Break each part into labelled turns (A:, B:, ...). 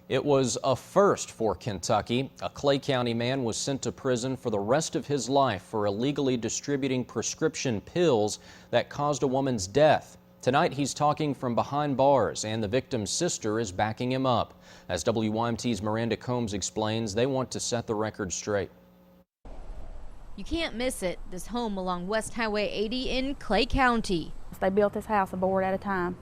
A: It was a first for Kentucky. A Clay County man was sent to prison for the rest of his life for illegally distributing prescription pills that caused a woman's death. Tonight he's talking from behind bars, and the victim's sister is backing him up. As WYMT's Miranda Combs explains, they want to set the record straight.
B: You can't miss it. This home along West Highway 80 in Clay County.
C: They built this house a board at a time.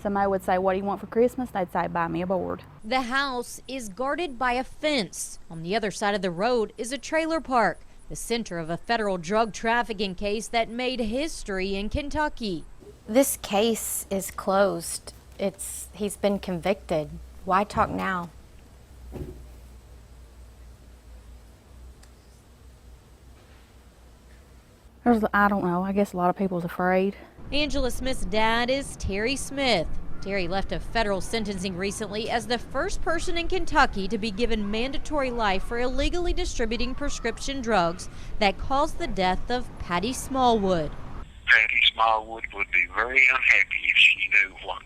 C: Somebody would say, "What do you want for Christmas?" They'd say, "Buy me a board."
B: The house is guarded by a fence. On the other side of the road is a trailer park, the center of a federal drug trafficking case that made history in Kentucky.
D: This case is closed. He's been convicted. Why talk now?
C: I don't know. I guess a lot of people's afraid.
B: Angela Smith's dad is Terry Smith. Terry left a federal sentencing recently as the first person in Kentucky to be given mandatory life for illegally distributing prescription drugs that caused the death of Patty Smallwood.
E: Patty Smallwood would be very unhappy if she knew what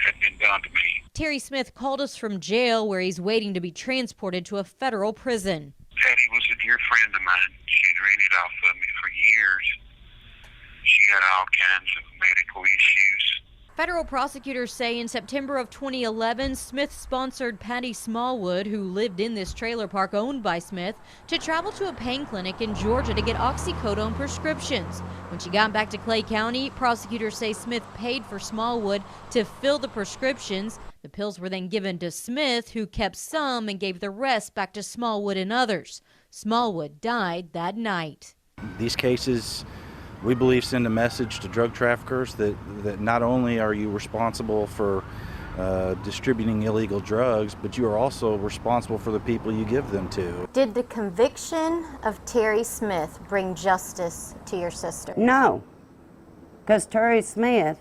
E: had been done to me.
B: Terry Smith called us from jail where he's waiting to be transported to a federal prison.
E: Patty was a dear friend of mine. She'd rented off of me for years. She had all kinds of medical issues.
B: Federal prosecutors say in September of 2011, Smith sponsored Patty Smallwood, who lived in this trailer park owned by Smith, to travel to a pain clinic in Georgia to get oxycodone prescriptions. When she got back to Clay County, prosecutors say Smith paid for Smallwood to fill the prescriptions. The pills were then given to Smith, who kept some and gave the rest back to Smallwood and others. Smallwood died that night.
F: These cases, we believe, send a message to drug traffickers that not only are you responsible for distributing illegal drugs, but you are also responsible for the people you give them to.
D: Did the conviction of Terry Smith bring justice to your sister?
G: No, because Terry Smith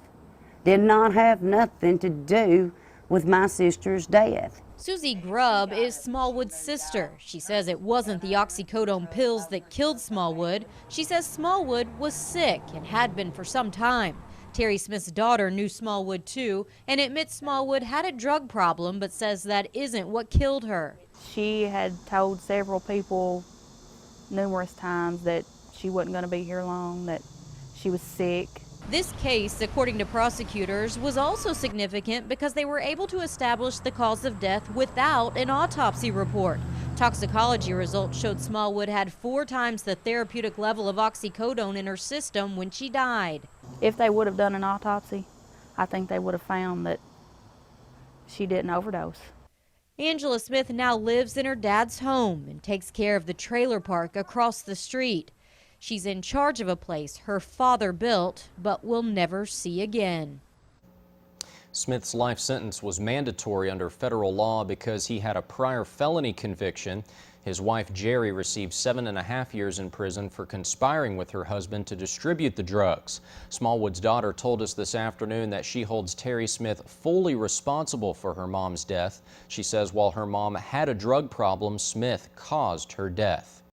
G: did not have nothing to do with my sister's death.
B: Susie Grubb is Smallwood's sister. She says it wasn't the oxycodone pills that killed Smallwood. She says Smallwood was sick and had been for some time. Terry Smith's daughter knew Smallwood too and admits Smallwood had a drug problem, but says that isn't what killed her.
C: She had told several people numerous times that she wasn't going to be here long, that she was sick.
B: This case, according to prosecutors, was also significant because they were able to establish the cause of death without an autopsy report. Toxicology results showed Smallwood had 4 times the therapeutic level of oxycodone in her system when she died.
C: If they would have done an autopsy, I think they would have found that she didn't overdose.
B: Angela Smith now lives in her dad's home and takes care of the trailer park across the street. She's in charge of a place her father built, but will never see again.
A: Smith's life sentence was mandatory under federal law because he had a prior felony conviction. His wife, Jerry, received 7.5 years in prison for conspiring with her husband to distribute the drugs. Smallwood's daughter told us this afternoon that she holds Terry Smith fully responsible for her mom's death. She says while her mom had a drug problem, Smith caused her death.